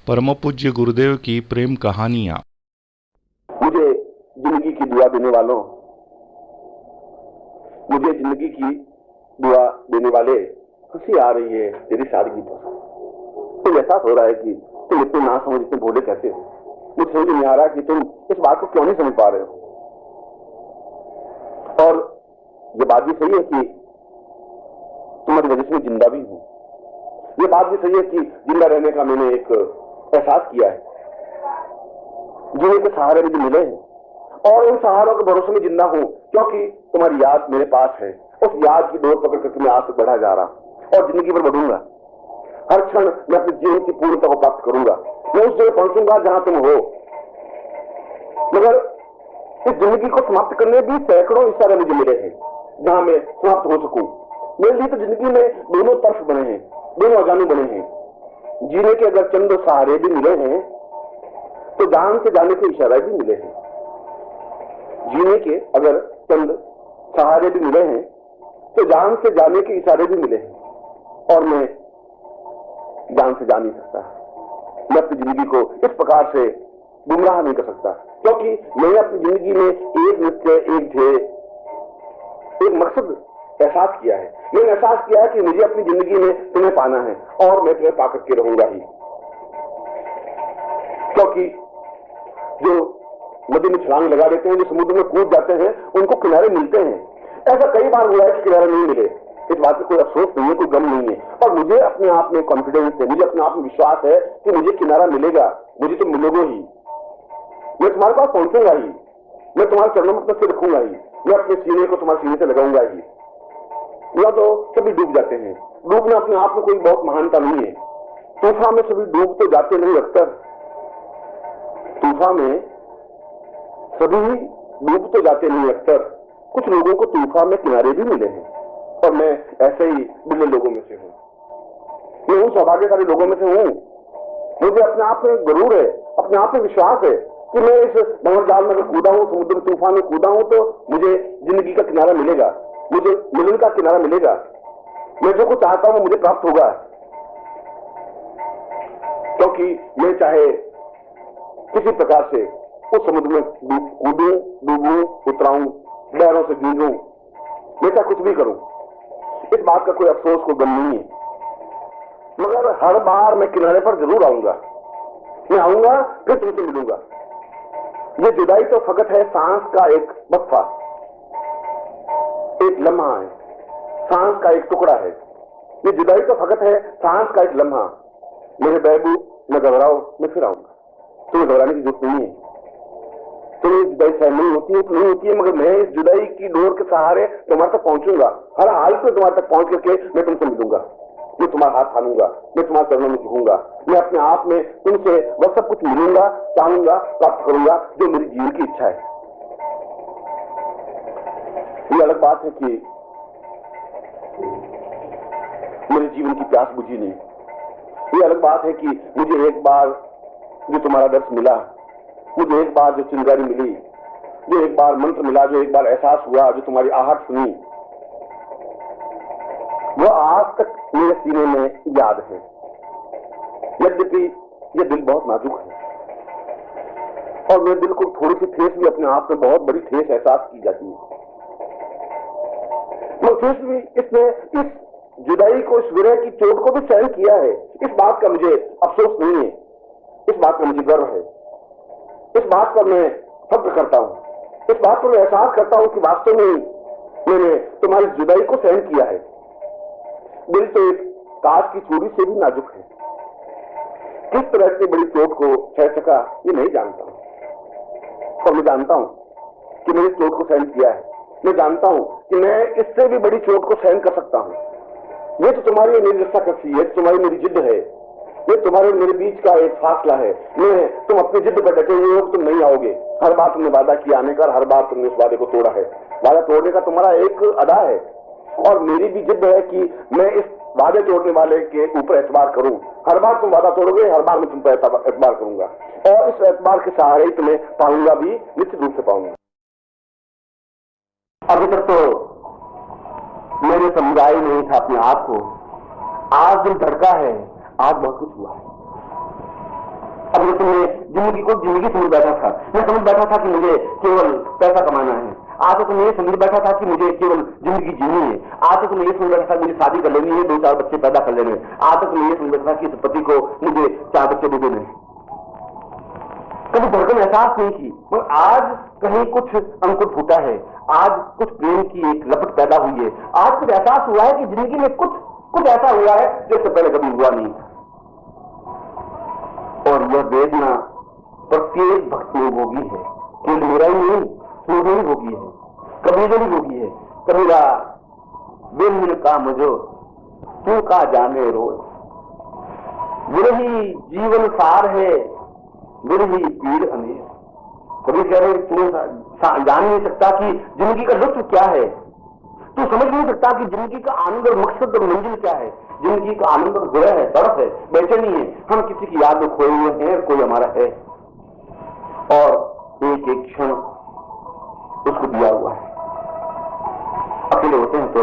परम पूज्य गुरुदेव की प्रेम कहानियाँ। मुझे जिंदगी की दुआ देने वालों, मुझे जिंदगी की दुआ देने वाले, खुशी आ रही है तेरी सादगी पर। तो एहसास हो रहा है कि तुम इतने ना समझ, इतने भोले कैसे हो। मुझे समझ नहीं आ रहा कि तुम इस बात को क्यों नहीं समझ पा रहे हो। और ये बात भी सही है कि तुम्हारी वजह से मैं जिंदा भी हूं। ये बात भी सही है कि जिंदा रहने का मैंने एक एहसास किया है। जीने के सहारे मुझे मिले हैं और उन सहारों के भरोसे में जिंदा हूं, क्योंकि तुम्हारी याद मेरे पास है। उस याद की डोर पकड़ करके मैं आज तक बढ़ा जा रहा हूं और जिंदगी पर बढ़ूंगा। हर क्षण मैं अपने जीवन की पूर्णता को प्राप्त करूंगा। मैं उस जगह पहुंचूंगा जहां तुम हो। मगर इस जिंदगी को समाप्त करने भी सैकड़ों इशारे मुझे मिले हैं जहां मैं समाप्त हो सकूं। मेरे लिए तो जिंदगी में दोनों तरफ बने हैं, दोनों अजानू बने हैं। जीने के अगर चंद सहारे भी मिले हैं तो जान से जाने के इशारे भी मिले हैं। जीने के अगर चंद सहारे भी मिले हैं तो जान से जाने के इशारे भी मिले हैं। और मैं जान से जा नहीं सकता। मैं अपनी जिंदगी को इस प्रकार से गुमराह नहीं कर सकता, क्योंकि मैंने अपनी जिंदगी में एक निश्चय, एक ध्येय, एक मकसद एहसास किया है। मैंने एहसास किया है कि मुझे अपनी जिंदगी में तुम्हें पाना है और मैं तुम्हें पाकर के रहूंगा ही। क्योंकि जो नदी में छलांग लगा देते हैं, जो समुद्र में कूद जाते हैं, उनको किनारे मिलते हैं। ऐसा कई बार हुआ है कि किनारे नहीं मिले। इस बात में कोई अफसोस नहीं है, कोई गम नहीं है। और मुझे अपने आप में कॉन्फिडेंस है, मुझे अपने आप में विश्वास है कि मुझे किनारा मिलेगा। मुझे तो मिलोगे ही। मैं तुम्हारे पास पहुंचूंगा ही। मैं तुम्हारे चरणों में अपना सिर रखूंगा ही। मैं अपने सीने को तुम्हारे सीने से लगाऊंगा ही। या तो सभी डूब जाते हैं। डूबना अपने आप में कोई बहुत महानता नहीं है। तूफान में सभी डूब तो जाते नहीं, अक्सर तूफान में सभी डूब तो जाते नहीं, अक्सर कुछ लोगों को तूफान में किनारे भी मिले हैं। और मैं ऐसे ही बिरले लोगों में से हूं। मैं उन सौभाग्यशाली लोगों में से हूं। मुझे अपने आप में गरूर है, अपने आप में विश्वास है कि मैं इस भंवर जाल में कूदा हूं, समुद्र तूफान में कूदा हूं, तो मुझे जिंदगी का किनारा मिलेगा, मुझे मिलन का किनारा मिलेगा। मैं जो कुछ चाहता हूं मुझे प्राप्त होगा, क्योंकि मैं चाहे किसी प्रकार से उस समुद्र में कूदूं, डूबूं, उतराऊं, लहरों से जूझूं, मैं चाहे कुछ भी करूं, इस बात का कोई अफसोस, कोई गम नहीं है। मगर हर बार मैं किनारे पर जरूर आऊंगा। मैं आऊंगा, फिर तुमसे मिलूंगा। ये जुदाई तो फकत है सांस का एक वक्फा, एक लम्हा है, सांस का एक टुकड़ा है। ये जुदाई तो फकत है सांस का एक लम्हा। मेरे बहबू, न घबराओ, मैं फिर आऊंगा। तुम्हें घबराने की जरूरत नहीं है। तुम्हें जुदाई सहन नहीं होती है तो नहीं होती है, मगर मैं इस जुदाई की डोर के सहारे तुम्हारे तक पहुंचूंगा। हर हाल में तुम्हारे तक पहुंच करके मैं तुमसे मिलूंगा। मैं तुम्हारा हाथ थानूंगा, मैं तुम्हारे चरणों में झुकूंगा। मैं अपने आप में तुमसे वह सब कुछ मिलूंगा, चाहूंगा, प्राप्त करूंगा जो मेरी जीवन की इच्छा है। ये अलग बात है कि मेरे जीवन की प्यास बुझी नहीं। ये अलग बात है कि मुझे एक बार जो तुम्हारा दर्श मिला, मुझे एक बार जो चिंगारी मिली, जो एक बार मंत्र मिला, जो एक बार एहसास हुआ, जो तुम्हारी आहट सुनी, वो आज तक मेरे सीने में याद है। यद्यपि ये दिल बहुत नाजुक है और मेरे दिल को थोड़ी सी ठेस भी अपने आप में बहुत बड़ी ठेस एहसास की जाती है। मगर फिर भी इसने इस जुदाई को, इस विरह की चोट को भी सहन किया है। इस बात का मुझे अफसोस नहीं है, इस बात का मुझे गर्व है। इस बात पर मैं फक्र करता हूं। इस बात पर मैं एहसास करता हूं कि वास्तव में मैंने तुम्हारी जुदाई को सहन किया है। दिल तो एक कांच की चूड़ी से भी नाजुक है। किस तरह की बड़ी चोट को सह सका ये नहीं जानता हूं। और मैं जानता हूं कि मैंने चोट को सहन किया है। मैं जानता हूं कि मैं इससे भी बड़ी चोट को सहन कर सकता हूं। ये तो तुम्हारी मेरी रस्साकशी है, तुम्हारी मेरी जिद है। ये तुम्हारे मेरे बीच का एक फासला है। मैं तुम अपनी जिद पर डटे हुए हो, तुम नहीं आओगे। हर बार तुमने वादा किया आने का, हर बार तुमने उस वादे को तोड़ा है। वादा तोड़ने का तुम्हारा एक अदा है और मेरी भी जिद है कि मैं इस वादे तोड़ने वाले के ऊपर एतबार करूं। हर बार तुम वादा तोड़ोगे, हर बार मैं तुम पर एतबार करूंगा और इस एतबार के सहारे ही तुम्हें पाऊंगा भी, निश्चित रूप से पाऊंगा। अभी तक तो मैंने समझा ही नहीं था अपने आप को। आज दिल धड़का है, आज बहुत कुछ हुआ है। जिंदगी को जिंदगी समझ बैठा था। मैं समझ बैठा था कि मुझे केवल पैसा कमाना है। आज तो मैं ये समझ बैठा था कि मुझे केवल जिंदगी जीनी है। आज तो मैं ये समझ बैठा था कि मुझे शादी कर लेनी है, 2-4 बच्चे पैदा कर लेने। आज तक मैं ये समझ बैठा था कि इस पति को मुझे 4 बच्चे दे देने। कभी धड़कन एहसास नहीं की, मगर आज कहीं कुछ अंकुर फूटा है। आज कुछ प्रेम की एक लपट पैदा हुई है। आज कुछ एहसास हुआ है कि जिंदगी में कुछ ऐसा हुआ है जो इससे पहले कभी हुआ नहीं था। और यह वेदना प्रत्येक भक्त में भोगी है, केवल मेरा ही नहीं, सूर्य ही भोगी है, कबीर ही भोगी है। कबीरा बिन का मुझो तू का जाने रोज, विरही जीवन सार है, विरही पीड़ अनेक। कभी कह रहे तू जान नहीं सकता कि जिंदगी का लुत्फ क्या है, तू समझ नहीं सकता कि जिंदगी का आनंद और मकसद और मंजिल क्या है। जिंदगी का आनंद और विरह है, तड़प है, बेचैनी है। हम किसी की याद में खोए हुए हैं, कोई हमारा है, और एक एक क्षण उसको दिया हुआ है। अकेले होते हैं तो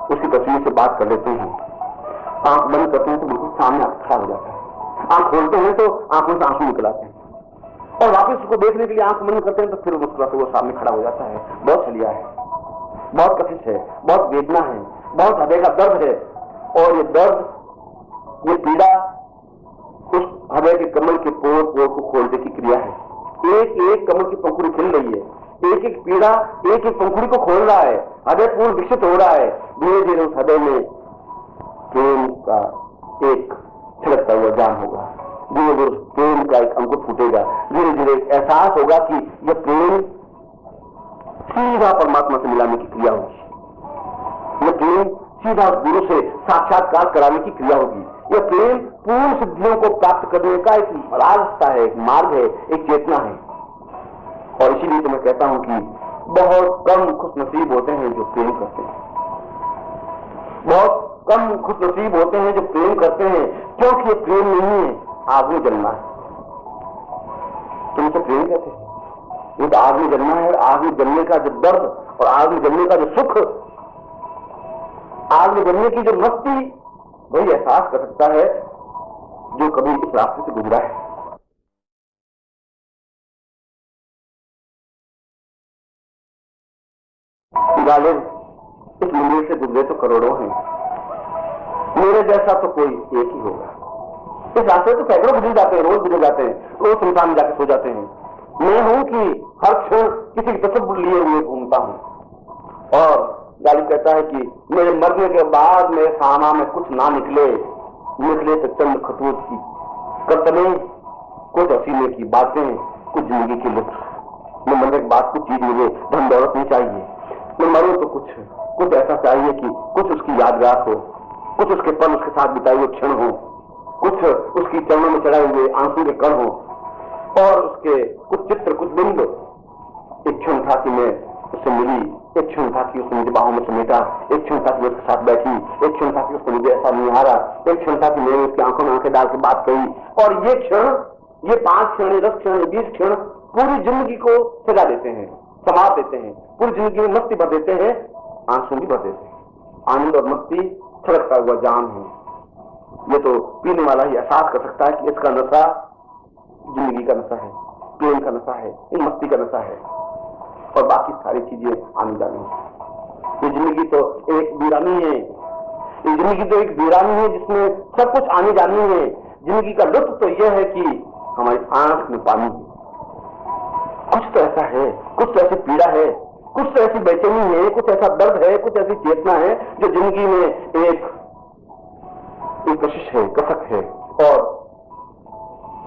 उसकी तस्वीर से बात कर लेते हैं, आंख बंद करते हैं तो बिल्कुल सामने खड़ा हो जाता है। आंख खोलते हैं तो आंखों से आंसू निकल आते हैं, और वापस उसको देखने के लिए आंख बंद करते हैं तो फिर मुस्कुराते वो सामने खड़ा हो जाता है। बहुत छलिया है, बहुत कशिश है, बहुत वेदना है, बहुत हृदय का दर्द है। और ये दर्द, ये पीड़ा उस हृदय के कमल के पोर को खोलने की क्रिया है। एक एक कमल की पंखुड़ी खिल रही है, एक एक पीड़ा एक एक पंखुड़ी को खोल रहा है, हृदय पूर्ण विकसित हो रहा है। धीरे धीरे उस हृदय में प्रेम का एक छिड़कता हुआ जान होगा, धीरे धीरे प्रेम का एक अंकुर फूटेगा, धीरे धीरे एहसास होगा कि यह प्रेम सीधा परमात्मा से मिलाने की क्रिया होगी, यह प्रेम सीधा गुरु से साक्षात्कार कराने की क्रिया होगी, यह प्रेम पूर्ण सिद्धियों को प्राप्त करने का एक रास्ता है, एक मार्ग है, एक चेतना है। और इसीलिए तो मैं कहता हूं कि बहुत कम खुश नसीब होते हैं जो प्रेम करते हैं, बहुत कम खुश नसीब होते हैं जो प्रेम करते हैं, क्योंकि ये प्रेम नहीं है, आग में जलना है। तुम तो प्रेम कहते हैं, ये तो आग में जलना है। आग में जलने का जो दर्द और आग में जलने का जो सुख, आग में जलने की जो मस्ती, वही एहसास कर सकता है जो कभी इस रास्ते से गुजरा है। गालिब इस मंदिर से गुजरे तो करोड़ों हैं, मेरे जैसा तो कोई एक ही होगा। इस रास्ते तो सैकड़ों गुजर जाते हैं, रोज गुजर जाते हैं, रोज शमशान में जाकर सो जाते हैं। मैं हूं कि हर क्षण किसी की तसव्वुर लिए हुए घूमता हूं। और गालिब कहता है कि मेरे मरने के बाद मेरे खाना में कुछ ना निकले तो चंद खतूत की कतलें, कुछ हसीने की बातें, कुछ जिंदगी की लुत्फ। मैं मरने के बाद कुछ चीज मिले, धन दौलत नहीं चाहिए। मैं मरूं तो कुछ ऐसा चाहिए कि कुछ उसकी यादगार हो, कुछ उसके पल उसके साथ बिताए हुए क्षण हो, कुछ उसकी चरणों में चढ़ाए हुए आंसू के कण हो, और उसके कुछ चित्र, कुछ बिंब। एक क्षण था कि मैं उससे मिली, एक क्षण था कि उसने मुझे बाहों में समेटा, एक क्षण था कि मैं उसके साथ बैठी, एक क्षण था कि उसने मुझे ऐसा निहारा, एक क्षण था कि मैंने उसकी आंखों में आंखें डाल के बात कही। और ये क्षण, ये 5 क्षण, 10 क्षण, 20 क्षण पूरी जिंदगी को सजा देते हैं, संवार देते हैं, पूरी जिंदगी में मस्ती भर देते हैं, आंसू भी भर देते हैं। आनंद और मस्ती छलकता हुआ जाम है। ये तो पीने वाला ही एहसास कर सकता है कि इसका नशा जिंदगी का नशा है, प्रेम का नशा है, मस्ती का नशा है, और बाकी सारी चीजें आनी जानी है। ये जिंदगी तो एक वीरानी है, ये जिंदगी तो एक वीरानी है जिसमें सब कुछ आने जानी है। जिंदगी का लुत्फ तो यह है कि हमारी आंख में पानी है। कुछ तो ऐसा है, कुछ तो ऐसी पीड़ा है, कुछ तो ऐसी बेचैनी है, कुछ ऐसा दर्द है, कुछ ऐसी चेतना है जो जिंदगी में एक कशिश है, कसक है, और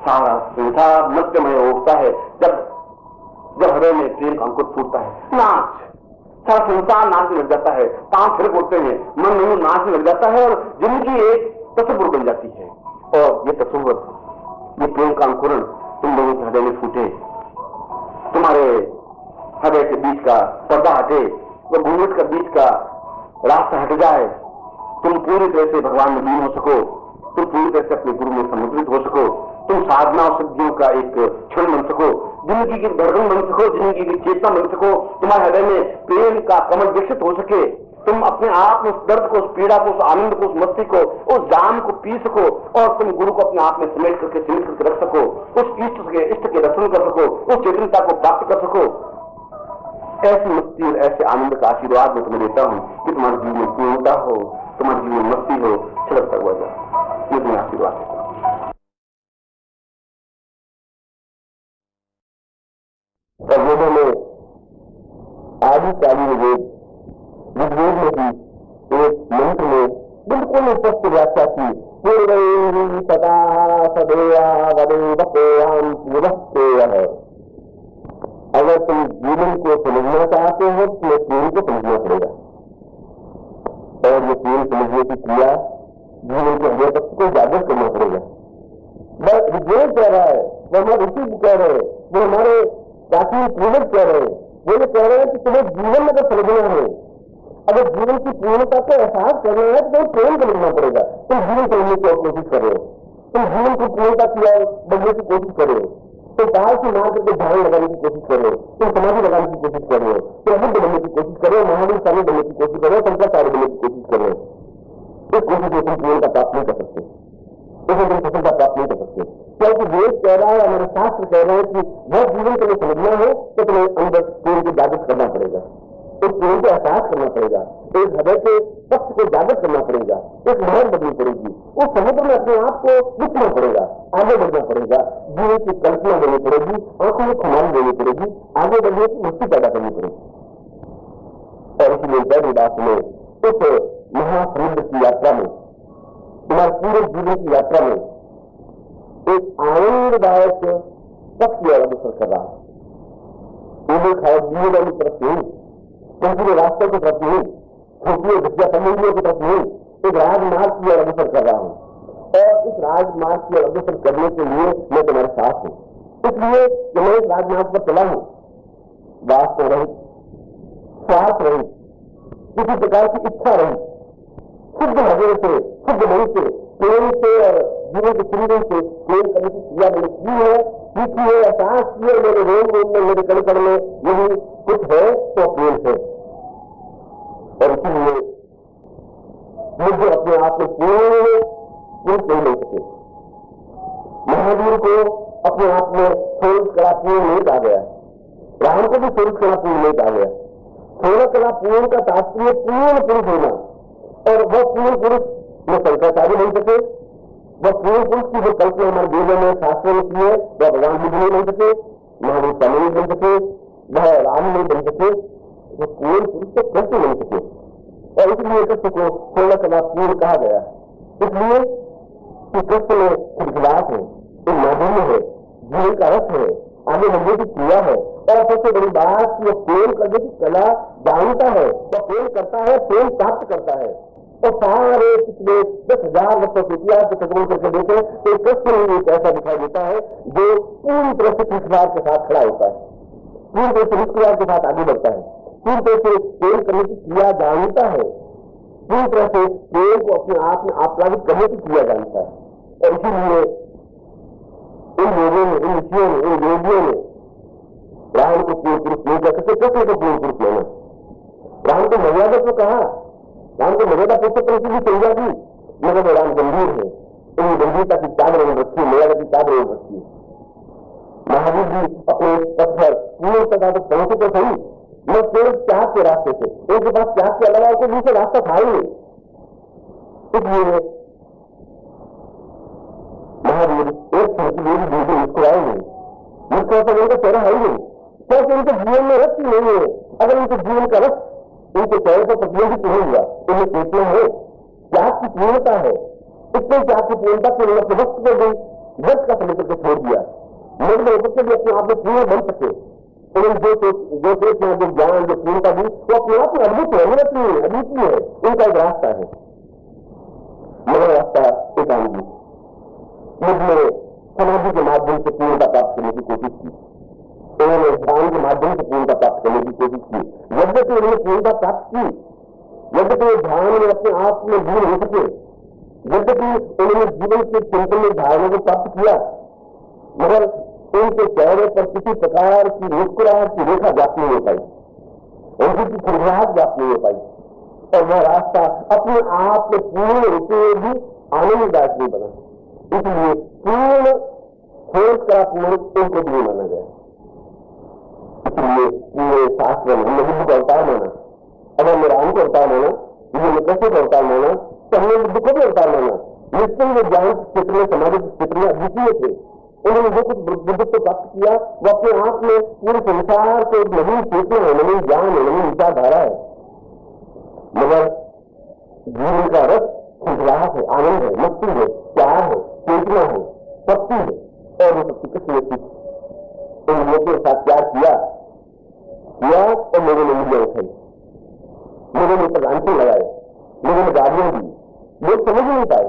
सारा संसार नृत्यमय होता है जब हृदय में प्रेम का अंकुर फूटता है। नाच, सारा संसार नाचने लग जाता है, पांव फिर बोलते हैं, मन में नाचने लग जाता है, और जिंदगी एक तस्वीर बन जाती है। और ये तस्वीर, ये प्रेम का अंकुरण तुम लोगों के हृदय में फूटे, तुम्हारे हृदय के बीच का पर्दा हटे, वो घूंघट का बीच का रास्ता हट जाए, तुम पूरी तरह से भगवान में लीन हो सको, तुम पूरी तरह से अपने गुरु में समुद्रित हो सको, तुम साधना और सिद्धियों का एक क्षण बन सको, जिंदगी की धड़कन बन सको, जिंदगी की चेतना बन सको, तुम्हारे हृदय में प्रेम का कमल विकसित हो सके, तुम अपने आप में उस दर्द को, उस पीड़ा को, उस आनंद को, उस मस्ती को, उस जान को पी सको और तुम गुरु को अपने आप में सिमट करके रख सको, उस इष्ट के दर्शन कर सको, उस चेतनता को प्राप्त कर सको। ऐसी मस्ती और ऐसे आनंद का आशीर्वाद मैं तुम्हें देता हूं कि तुम्हारे जीवन में पूर्णता हो, तुम्हारे जीवन में मस्ती हो, छिड़कता हुआ जाए। ये तुम्हें आशीर्वाद देता हूं। और वेदों में आदिकालीन वेद ऋग्वेद में भी एक मंत्र में बिल्कुल स्पष्ट व्याख्या की, पूर्वैः सदा सदैव वदेवतेयां पूर्वस्तेयः। अगर तुम जीवन को समझना चाहते हो तो तुम्हें प्रेम को समझना पड़ेगा, और ये प्रेम समझने की क्रिया जीवन के हृदय तत्व को जागृत करना पड़ेगा। बस ऋग्वेद कह रहा है, वो हमारे ऋषि कह रहे हैं, वो हमारे प्राचीन पूर्वज कह रहे हैं, वो ये कह रहे हैं कि तुम्हें जीवन में अगर समझना है, अगर जीवन की पूर्णता को एहसास करना है तो तुम्हें प्रेम समझना पड़ेगा। तुम जीवन समझने की कोशिश कर रहे हो, तुम जीवन की पूर्णता की बनने की कोशिश कर रहे हो, तुम ताल से मार करके ध्यान लगाने की कोशिश कर रहे हो, तुम समाधि लगाने की कोशिश कर रहे हो, तुम बुद्ध बनने की कोशिश कर रहे हो, महावीर स्वामी बनने की कोशिश कर रहे हो, शंकराचार्य बनने की कोशिश कर रहे हो। इस कोशिश में तुम पूर्णता प्राप्त नहीं कर सकते, इसे तुम सफलता प्राप्त नहीं कर सकते, क्योंकि वेद कह रहा है, हमारे शास्त्र कह रहे हैं कि वह जीवन तुम्हें समझना है तो तुम्हें अंदर प्रेम को जागृत करना पड़ेगा, उस प्रेम को एहसास करना पड़ेगा, एक हृदय के पक्ष को जागृत करना पड़ेगा, एक लहर बननी पड़ेगी, उस समुद्र में अपने आप को लिखना पड़ेगा, आगे बढ़ना पड़ेगा, जीवन की कल्पना देनी पड़ेगी, आंखों में खुमारी देनी पड़ेगी, आगे बढ़ने की मुक्ति पैदा करनी पड़ेगी। और इसीलिए जयदास ने उस महासमुद्र की यात्रा में, तुम्हारे पूरे जीवन की यात्रा में एक आनंददायक पथ की ओर अग्रसर कर रहा है। जीवन वाली तरफ नहीं, पूरे रास्ते की तरफ नहीं, छोटी विद्या संबंधियों की तरफ नहीं, एक राजमार्ग की ओर अग्रसर कर रहा हूं, और इस राजमार्ग की ओर अग्रसर करने के लिए मैं तुम्हारे साथ हूं। इसलिए कि मैं इस राजमार्ग पर चला हूं, वास्तव रहित, स्वार्थ रहित, किसी प्रकार की इच्छा रहित, शुद्ध हृदय से, शुद्ध मन से, प्रेम से और जीवन के चिंतन से प्रेम करने की क्रिया मैंने की है, सीखी है, एहसास किए मेरे रोम रोम में, मेरे कण कण में यही कुछ है तो प्रेम है। और इसीलिए मुझे अपने आप में पूर्ण पुरुष नहीं ले सके। महावीर को अपने आप में सोच कला पूर्ण नहीं कहा गया, राम को भी सोच कला पूर्ण नहीं कहा गया। सोलह कला पूर्ण का तात्पर्य पूर्ण पुरुष होना, और वह पूर्ण पुरुष में शंकराचार्य बन सके, वह पूर्ण पुरुष की जो कल्पना हमारे वेदों में शास्त्रों में की है वह भगवान बुद्ध नहीं बन सके, महावीर स्वामी नहीं बन सके, वह राम नहीं बन सके, वह पूर्ण पुरुष तो कैसे बन सके। और इसलिए कृष्ण को सोलह कला पूर्ण कहा गया, इसलिए कि कृष्ण में खिलखिलाहट है, एक माधुर्य है, जीवन का रस है, आगे बढ़ने की क्रिया है, और सबसे बड़ी बात कि वह प्रेम करने की कला जानता है, वह प्रेम करता है, प्रेम प्राप्त करता है। और सारे पिछले 10,000 वर्षों के इतिहास को तकलीफ करके देखें तो कृष्ण ही एक ऐसा दिखाई देता है जो पूरी तरह से खिलखिलाहट के साथ खड़ा होता है, पूरी तरह से मुस्कुराहट के साथ आगे बढ़ता है, पूरी तरह से प्रेम करने की क्रिया जानता है, पूरी तरह से प्रेम को अपने आप में आपलावित करने की क्रिया जानता है। और इसीलिए इन लोगों ने, इन ऋषियों ने, इन योगियों ने राम को पूर्ण पुरुष नहीं कह सकते, कृष्ण को पूर्ण पुरुष लेना। राम को मर्यादा तो कहा, राम को मर्यादा पुस्तक की भी संज्ञा दी, मगर राम गंभीर है, उन्हें गंभीरता की चादर ओढ़ रखी है, मर्यादा की चादर ओढ़ रखी है। महावीर जी अपने पथ पर पूर्ण सदा तक पहुंचे तो सही, मैं केवल त्याग के रास्ते से, उनके पास त्याग के अलावा कोई दूसरा रास्ता था ही नहीं। इसलिए महावीर एक क्षण के लिए भी बिल्कुल मुस्कुराए नहीं, मुस्कुराता उनका चेहरा है ही नहीं, क्योंकि उनके जीवन में रस ही नहीं है। अगर उनके जीवन का रस उनके चेहरे पर प्रतियोगित नहीं हुआ, उन्हें सोचना है त्याग की पूर्णता है, इसलिए त्याग की पूर्णता के उन्होंने अपने वक्त को भी वक्त का समुद्र को छोड़ दिया, मग्न होकर के भी अपने आप में पूर्ण बन सके। उन्होंने जो सोचना, जो ज्ञान, जो पूर्णता दी वो अपने आप में अद्भुत है, अद्वितीय है, अद्वितीय है, उनका एक रास्ता है, मगर रास्ता एकांगी। मुझे समाधि के माध्यम से पूर्णता प्राप्त करने की कोशिश की, उन्होंने ध्यान के माध्यम से पूर्णता प्राप्त करने की कोशिश की, यद्यपि उन्होंने पूर्णता प्राप्त की, यद्यपि ध्यान में अपने आप में लीन हो सके, यद्यपि उन्होंने जीवन के चिंतन में धारणा को प्राप्त किया, मगर उनके चेहरे पर किसी प्रकार की मुस्कुराहट की रेखा व्याप्त नहीं हो पाई, उनकी खिलखिलाहट व्याप्त नहीं हो पाई। और वह रास्ता अपने आप में पूर्ण रूप से भी आनंददायक नहीं बना, इसलिए पूर्ण खोज का पूर्ण उनको भी माना गया। इसलिए पूरे शास्त्र में हमने बुद्ध को अवतार माना, अगर हमने राम को अवतार माना, हमने कृष्ण को अवतार माना, तो हमने बुद्ध को भी अवतार माना। निश्चय वो ज्ञान क्षेत्र में, समाज के क्षेत्र में अद्वितीय थे। उन्होंने जो कुछ बुद्धित्व प्राप्त किया वो अपने आप में पूरे संसार को एक नवीन चेतना है, नवीन ज्ञान है, नवीन विचारधारा है। मगर जीवन का रस खिलखिलाहट है, आनंद है, मस्ती है, प्यार है, चेतना है, शक्ति है, और वो शक्ति किसने की उन लोगों के साथ प्यार किया और लोगों ने मूल्य उठाई, लोगों ने प्रधानपुर लगाए, लोगों ने गाड़ियां दी, लोग समझ नहीं पाए,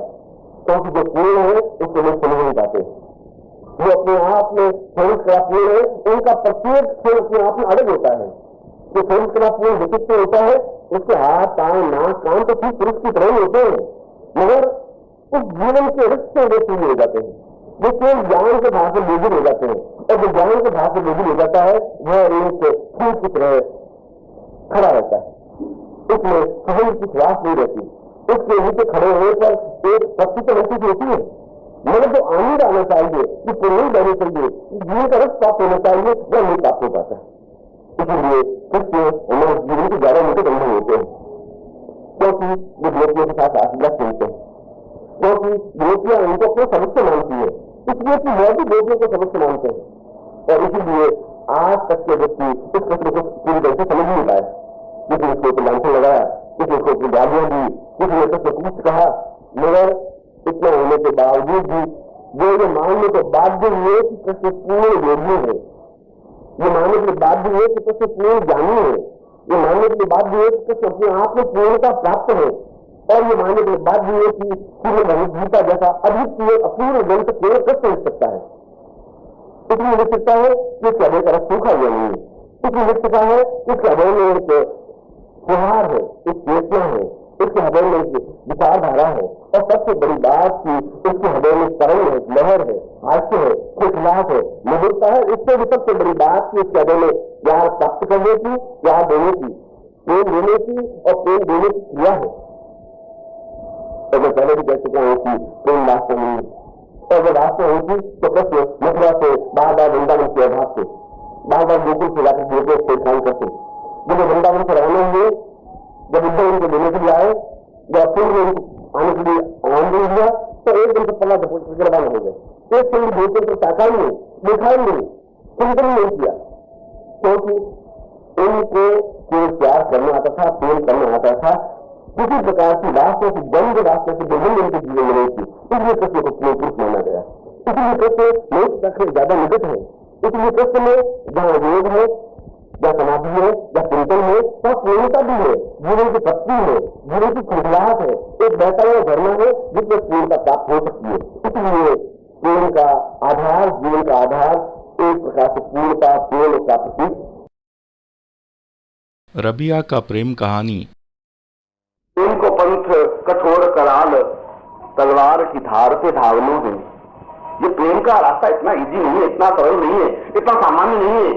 क्योंकि जो पूर्ण है उसको लोग समझ नहीं पाते। वो अपने आप में स्वरूप कला पूर्ण है, उनका प्रत्येक क्षण अपने आप में अलग होता है। जो स्वरूप कला पूर्ण व्यक्तित्व होता है उसके हाथ, पांव, नाक, कान तो ठीक पुरुष की तरह ही होते हैं, मगर उस जीवन के रिश्ते वे पूर्ण हो जाते हैं। वे केवल ज्ञान के भाव से बोझिल हो जाते हैं, और जो ज्ञान के भाव से बोझिल हो जाता है वह एक फूल की तरह खड़ा रहता है, उसमें सहन की श्वास नहीं रहती, उसके नीचे खड़े होने पर एक शक्ति तो महसूस होती है, मगर जो आनंद आना चाहिए, जो प्रेम देनी चाहिए, जीवन का रस प्राप्त होना चाहिए, वह नहीं प्राप्त हो पाता। इसलिए कृष्ण हमारे जीवन के ज्यादा मोटे बंधन होते हैं, क्योंकि वो गोपियों के साथ आशीर्वाद सुनते हैं, क्योंकि गोपियां उनको अपने सदस्य मानती है, इसलिए कि वह भी गोपियों को सदस्य मानते हैं। और इसीलिए आज तक के व्यक्ति इस कृष्ण को पूरी तरह से समझ नहीं पाए। किसी उसको ऊपर लांछन लगाया, किसी उसको ऊपर गालियां दी, किसी ने कृष्ण को कुछ कहा, मगर इतना होने के बावजूद भी वो ये मानने को बाध्य हुए कि कृष्ण पूर्ण योगी है, ये मानने के लिए बाध्य हुए कि कृष्ण पूर्ण ज्ञानी है, ये मानने के लिए बाध्य हुए कि कृष्ण अपने आप में पूर्णता प्राप्त है, और ये मानने के लिए बाध्य हुए कि श्रीमद् भगवद गीता जैसा अद्वितीय अपूर्ण ग्रंथ केवल कृष्ण लिख सकता है। इसलिए लिख सकता है कि उसके हृदय का रस सूखा हुआ नहीं है, इसलिए लिख सकता है कि उसके हृदय में एक त्योहार है, एक चेतना है, उसके हृदय में एक विचारधारा है, और सबसे बड़ी बात की उसके हृदय में तरंग है, लहर है, हास्य है, खिलखिलाहट है, मधुरता है। इससे भी सबसे बड़ी बात की उसके हृदय में प्यार प्राप्त करने की, प्यार देने की, प्रेम देने की और प्रेम देने की क्रिया है। और मैं पहले भी कह चुका हूं कि प्रेम वास्तव नहीं, और जब वास्तव होगी तो कृष्ण मथुरा से बार बार वृंदावन के अभाव से, बार बार गोकुल से जाकर गोकुल से काम करते। जब वृंदावन से रवाना हुए, जब उद्धव उनको देने के लिए आए, जब पूर्व में आने के लिए आनंद दिया, तो एक दिन से पल्ला रवाना हो गए। एक संग गोकुल को ताका ही नहीं, देखा ही नहीं, चिंतन नहीं किया, क्योंकि उनको केवल प्यार करना आता था, प्रेम करना आता था। किसी प्रकार की वास्तव की द्वंद्व वास्तव की दुर्गंध उनके जीवन में नहीं थी, इसलिए कृष्ण को पूर्ण पुरुष माना गया। इसलिए कृष्ण मनुष्य तक से ज्यादा निकट है। इसलिए कृष्ण में जहां योग है, जहां समाधि है, जहां चिंतन है, वहां पूर्णता भी है, जीवन की शक्ति है, जीवन की खिलखिलाहट है, एक बहता हुआ झरना है जिसमें पूर्णता प्राप्त हो सकती है। इसलिए प्रेम का आधार, जीवन का आधार एक प्रकार से पूर्णता, प्रेम प्राप्ति। रबिया का प्रेम कहानी। इनको पंथ कठोर कराल तलवार की धार से धावनो है। ये प्रेम का रास्ता इतना इजी नहीं है, इतना सरल नहीं है, इतना सामान्य नहीं है।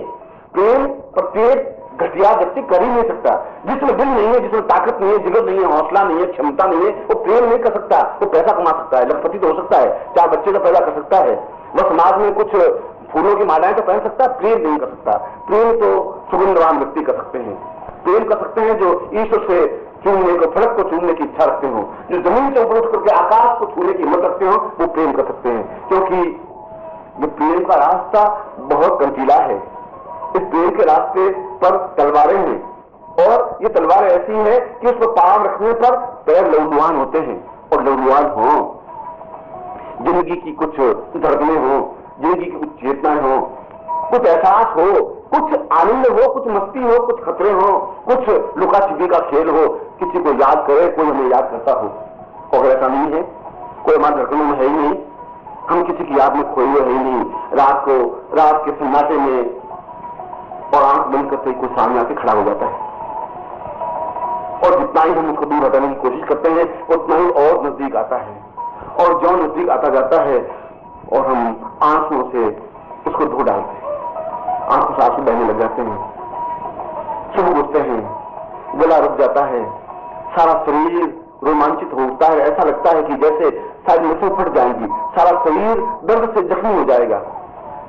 प्रेम प्रत्येक घटिया व्यक्ति कर ही नहीं सकता। जिसमें दिल नहीं है, जिसमें ताकत नहीं है, जिगर नहीं है, हौसला नहीं है, क्षमता नहीं है, वो प्रेम नहीं कर सकता। वो पैसा कमा सकता है, लखपति तो हो सकता है, 4 बच्चे तो पैदा कर सकता है, वह समाज में कुछ फूलों की मालाएं तो पहन सकता है, प्रेम नहीं कर सकता। प्रेम तो सुगंधवान व्यक्ति कर सकते हैं, प्रेम कर सकते हैं जो ईश्वर से चूमने को, फलक को चूमने की इच्छा रखते हो, जो जमीन से ऊपर उठ करके आकाश को छूने की हिम्मत रखते हो, वो प्रेम कर सकते हैं। क्योंकि ये प्रेम का रास्ता बहुत कंटीला है। इस प्रेम के रास्ते पर तलवारें हैं, और ये तलवारें ऐसी है कि उस पर पांव रखने पर पैर लौलुआन होते हैं, और लौलुआन हो, जिंदगी की कुछ धड़कनें हो, जिंदगी की कुछ चेतनाएं हो, कुछ एहसास हो, कुछ आनंद हो, कुछ मस्ती हो, कुछ खतरे हो, कुछ लुका छिपी का खेल हो, किसी को याद करे, कोई हमें याद करता हो। और ऐसा नहीं है, कोई हमारे धड़कनों में है ही नहीं, हम किसी की याद में खोए हुए है ही नहीं। रात को, रात के सन्नाटे में और आंख बंद करते ही कोई सामने आके खड़ा हो जाता है, और जितना ही हम उसको दूर हटाने की कोशिश करते हैं उतना ही और नजदीक आता है, और जो नजदीक आता जाता है और हम आंसुओं से उसको धो डालते हैं, आंखों से आंसू बहने लग जाते हैं, सुन उठते हैं, गला रुक जाता है, सारा शरीर रोमांचित हो उठता है, ऐसा लगता है कि जैसे शायद नसें फट जाएंगी, सारा शरीर दर्द से जख्मी हो जाएगा।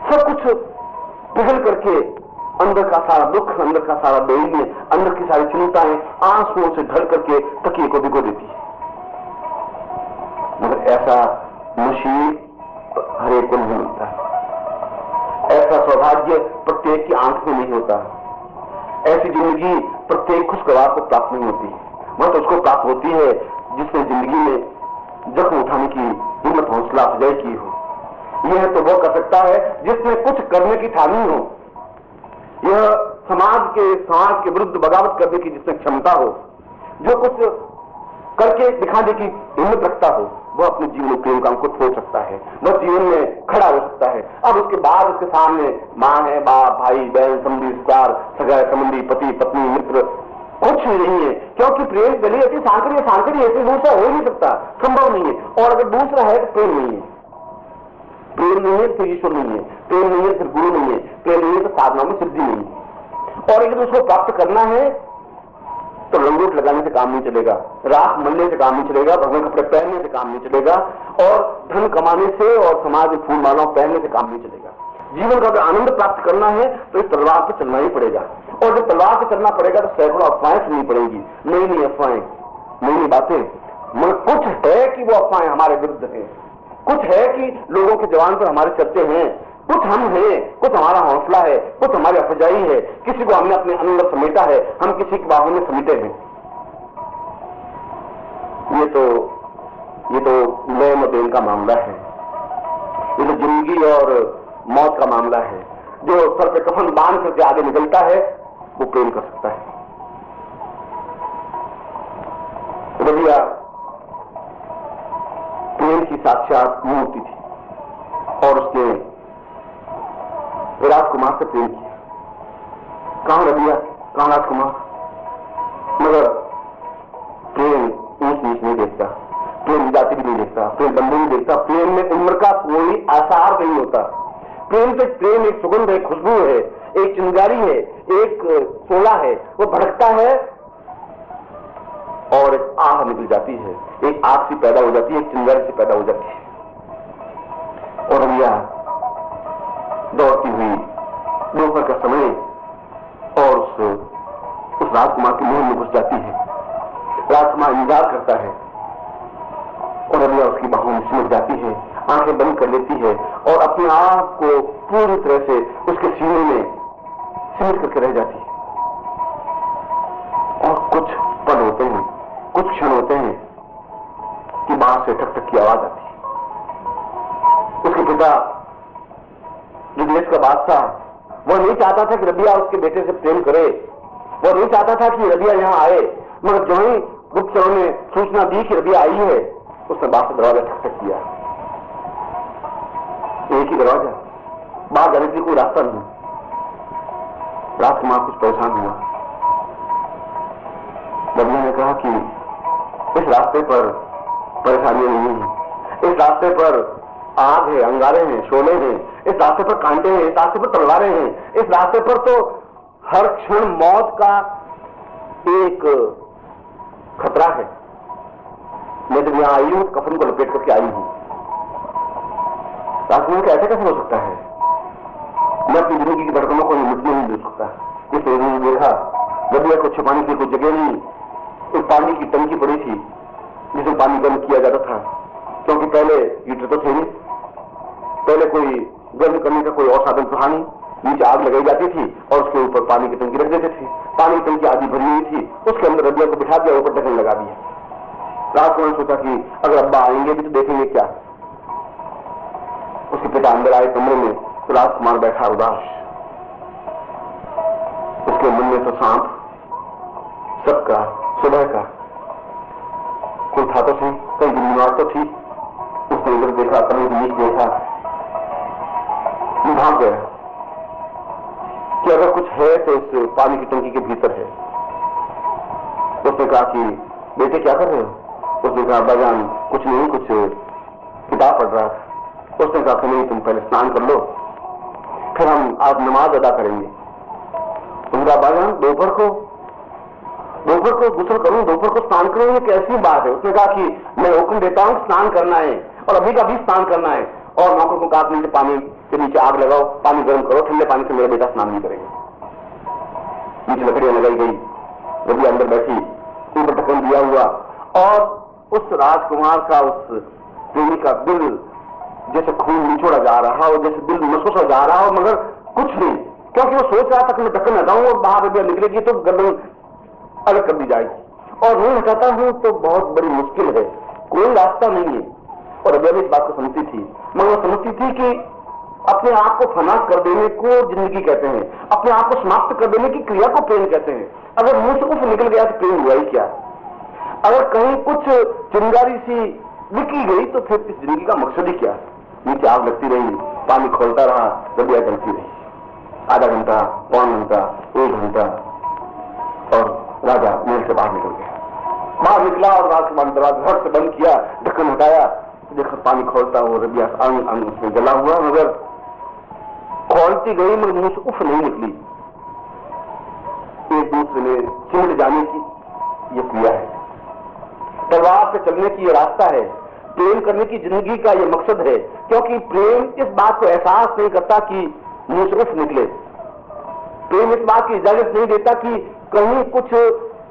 सब कुछ पिघल करके अंदर का सारा दुख, अंदर का सारा दैन्य, अंदर की सारी चिंताएं आंसुओं से ढल करके तकिए को भिगो देती है। मगर ऐसा नसीब हर एक को नहीं मिलता है, ऐसा सौभाग्य प्रत्येक की आंख में नहीं होता, ऐसी जिंदगी प्रत्येक खुशगवार को प्राप्त नहीं होती। वह तो उसको प्राप्त होती है जिसने जिंदगी में जख्म उठाने की हिम्मत, हौसला अफजाई की हो। यह तो वह कर सकता है जिसने कुछ करने की ठानी हो, यह समाज के विरुद्ध बगावत करने की जिसमें क्षमता हो, जो कुछ करके दिखाने की हिम्मत रखता हो, वह अपने जीवन में प्रेम का अंकुर छोड़ सकता है, वह जीवन में खड़ा हो सकता है। अब उसके बाद उसके सामने माँ है, बाप, भाई, बहन, संबंधी, रिश्तेदार, सगा संबंधी, पति, पत्नी, मित्र, कुछ भी नहीं है, क्योंकि प्रेम गली ऐसी सांकड़ी ऐसी दूसरा हो नहीं सकता, संभव नहीं है। और अगर दूसरा है तो प्रेम नहीं है, प्रेम नहीं है तो ईश्वर नहीं है, प्रेम नहीं है तो गुरु नहीं है, प्रेम नहीं है तो साधना में सिद्धि नहीं है। और अगर उसको प्राप्त करना है तो लंगोट लगाने से काम नहीं चलेगा, राख मलने से काम नहीं चलेगा, भगवान कपड़े पहनने से काम नहीं चलेगा, और धन कमाने से और समाज में फूल मालाओं पहनने से काम नहीं चलेगा। जीवन का अगर आनंद प्राप्त करना है तो इस तलवार पर चलना ही पड़ेगा, और जब तलवार पर चलना पड़ेगा तो सैकड़ों अफवाहें सुननी पड़ेंगी, नई नई अफवाहें, नई नई बातें। मगर कुछ है कि वो अफवाहें हमारे विरुद्ध हैं, कुछ है कि लोगों के जवान पर हमारे चर्चे हैं, कुछ हम हैं, कुछ हमारा हौसला है, कुछ हमारी अफजाई है, किसी को हमने अपने अंदर समेटा है, हम किसी के बाहों में समेटे हैं। ये तो लेन और देन का मामला है, ये तो जिंदगी और मौत का मामला है। जो सर पे कफन बांध करके आगे निकलता है वो प्रेम कर सकता है। रबिया प्रेम की साक्षात मूर्ति थी और उसने राजकुमार से प्रेम किया। कहां रबिया, कहां राजकुमार? मगर प्रेम ऊंच नीच नहीं देखता, प्रेम जाति भी नहीं देखता, प्रेम बंधु नहीं देखता, प्रेम में उम्र का कोई आसार नहीं होता। प्रेम एक सुगंध है, खुशबू है, एक चिंगारी है, एक शोला है, वो भड़कता है और एक आह निकल जाती है, एक आग सी पैदा हो जाती है, एक चिंगारी से पैदा हो जाती है। और रबिया दौड़ती हुई दोपहर का समय और उस राजकुमार के मुंह में घुस जाती है। राजकुमार इंतजार करता है और रबिया उसकी बाहों में सिमट जाती है, आंखें बंद कर लेती है और अपने आप को पूरी तरह से उसके सीने में सिमट करके रह जाती है। और कुछ पल होते हैं, कुछ क्षण होते हैं कि बाहर से ठक ठक की आवाज आती है। उसके पिता जो देश का बादशाह, वह नहीं चाहता था कि रबिया उसके बेटे से प्रेम करे, वह नहीं चाहता था कि रबिया यहां आए, मगर जो ही गुप्तचरों ने सूचना दी कि रबिया आई है, उसने बाहर से दरवाजा ठक ठक किया। एक ही दरवाजा, बाहर जाने के लिए कोई रास्ता नहीं। राजकुमार कुछ परेशान हुआ। रबिया ने कहा कि इस रास्ते पर परेशानियां नहीं है, इस रास्ते पर आग है, अंगारे हैं, शोले हैं, इस रास्ते पर कांटे हैं, इस रास्ते पर तलवारें हैं, इस रास्ते पर तो हर क्षण मौत का एक खतरा है। मैं जब यहां आई हूं कफन को लपेट करके आई हूं। राजकुमार का ऐसा कैसे हो सकता है? मैं अपनी जिंदगी की धड़कनों को मिटने नहीं दे सकता। इस ने देखा रबिया को छिपाने की कोई जगह नहीं, एक पानी की टंकी पड़ी थी जिसमें पानी गर्म किया जाता था, क्योंकि पहले हीटर तो थे नहीं, पहले कोई गर्म करने का कोई और साधन तो था नहीं। नीचे आग लगाई जाती थी और उसके ऊपर पानी की टंकी रख देते थे। पानी की टंकी आधी भरी हुई थी, उसके अंदर रबिया को बिठा दिया, ऊपर ढक्कन लगा दिया। राजकुमार ने सोचा कि अगर अब्बा आएंगे भी तो देखेंगे क्या। उसके पिता अंदर आए कमरे में तो राजकुमार बैठा उदास। उसके मन में तो सांप सबका सुबह का कोई था तो सही, कई गुनगुनाहट तो थी। उसने इधर देखा, कभी नीचे देखा, भाग गया कि अगर कुछ है तो इस पानी की टंकी के भीतर है। उसने कहा कि बेटे क्या कर रहे हो? उसने कहा अब्बा जान कुछ नहीं, कुछ किताब पढ़ रहा था। उसने कहा कि नहीं, तुम पहले स्नान कर लो, फिर हम आज नमाज अदा करेंगे। उनका अब्बा जान दोपहर को दोपहर को गुस्ल करूं, दोपहर को स्नान करूं, ये कैसी बात है? उसने कहा कि मैं हुक्म देता हूं स्नान करना है और अभी का भी स्नान करना है। और नौकर को कहा नीचे पानी के नीचे आग लगाओ, पानी गर्म करो, ठंडे पानी से मेरा बेटा स्नान नहीं करेगा। नीचे लकड़ियां लगाई गई, रबिया अंदर बैठी, ऊपर ढक्कन दिया हुआ, और उस राजकुमार का, उस प्रेमी का दिल जैसे खून निचोड़ा जा रहा और जैसे दिल महसूस जा रहा हो, मगर कुछ नहीं, क्योंकि वो सोच रहा था कि मैं ढक्कन हटाऊं और बाहर रबिया निकलेगी तो गर्दन अलग कर दी जाएगी, और नहीं हटाता हूं तो बहुत बड़ी मुश्किल है, कोई रास्ता नहीं है। और रबिया भी इस बात को समझती थी, मगर वो समझती थी कि अपने आप को फना कर देने को जिंदगी कहते हैं, अपने आप को समाप्त कर देने की क्रिया को प्रेम कहते हैं। अगर मुंह से उफ निकल गया तो प्रेम हुआ ही क्या? अगर कहीं कुछ चिंगारी सी निकली गई तो फिर इस जिंदगी का मकसद ही क्या? नीचे आग लगती रही, पानी खोलता रहा, रबिया जलती रही, आधा घंटा, पौन घंटा, 1 घंटा, और राजा महल से बाहर निकल गया। बाहर निकला और राजकुमार दरवाजा झट से बंद किया, ढक्कन हटाया, देखा पानी खोलता हुआ रबिया अंग अंग उसमें जला हुआ, मगर खोलती गई मगर मुंह से उफ नहीं निकली। एक दूसरे में चिमट जाने की यह क्रिया है, तलवार पे चलने की यह रास्ता है, प्रेम करने की जिंदगी का यह मकसद है, क्योंकि प्रेम इस बात को एहसास नहीं करता कि मुंह से उफ निकले। प्रेम इस बात की इजाजत नहीं देता कि कहीं कुछ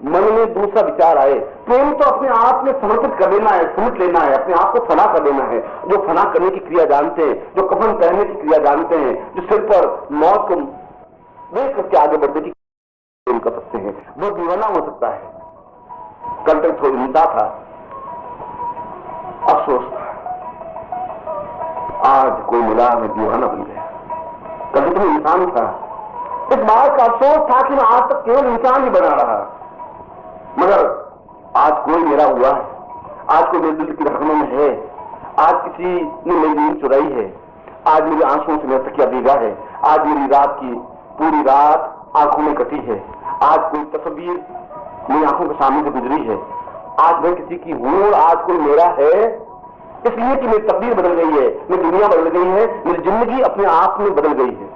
मन में दूसरा विचार आए। प्रेम तो अपने आप में समर्पित कर देना है, समेट लेना है, अपने आप को फना कर देना है। जो फना करने की क्रिया जानते हैं, जो कफन पहनने की क्रिया जानते हैं, जो सिर पर मौत को देख करके आगे बढ़ने की प्रेम कर सकते हैं, वो दीवाना हो सकता है। कल तक थोड़ी हिंसा था, अफसोस था, आज कोई मिला मैं दीवाना बन गया। कभी तो मैं इंसान था, इस बात का अफसोस था कि मैं आज तक केवल इंसान ही बना रहा, मगर आज कोई मेरा हुआ है, आज कोई मेरे दिल की धड़कनों में है, आज किसी ने मेरी नींद चुराई है, आज मेरे आंसुओं से मेरा तकिया भीगा है, आज मेरी रात की पूरी रात आंखों में कटी है, आज कोई तस्वीर मेरी आंखों के सामने से गुजरी है, आज मैं किसी की हूं और आज कोई मेरा है, इसलिए कि मेरी तकदीर बदल गई है, मेरी दुनिया बदल गई है, मेरी जिंदगी अपने आप में बदल गई है।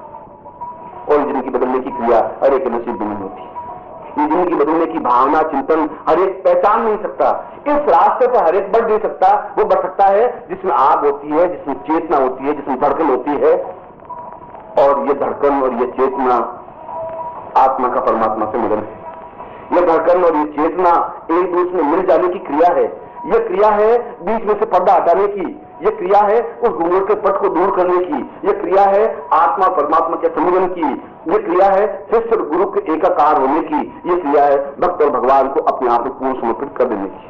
और जिंदगी बदलने की क्रिया हर एक नसीब में नहीं होती। ये जिंदगी बदलने की भावना, चिंतन हर एक पहचान नहीं सकता, इस रास्ते पर हर एक बढ़ नहीं सकता। वो बढ़ सकता है जिसमें आग होती है, जिसमें चेतना होती है, जिसमें धड़कन होती है, और ये धड़कन और ये चेतना आत्मा का परमात्मा से मिलन है। ये धड़कन और ये चेतना एक दूसरे में मिल जाने की क्रिया है। यह क्रिया है बीच में से पर्दा हटाने की, यह क्रिया है उस घूंघट के पट को दूर करने की, यह क्रिया है आत्मा परमात्मा के सम्मिलन की, यह क्रिया है शिष्य और गुरु के एकाकार होने की, यह क्रिया है भक्त और भगवान को अपने आप में पूर्ण समर्पित कर देने की।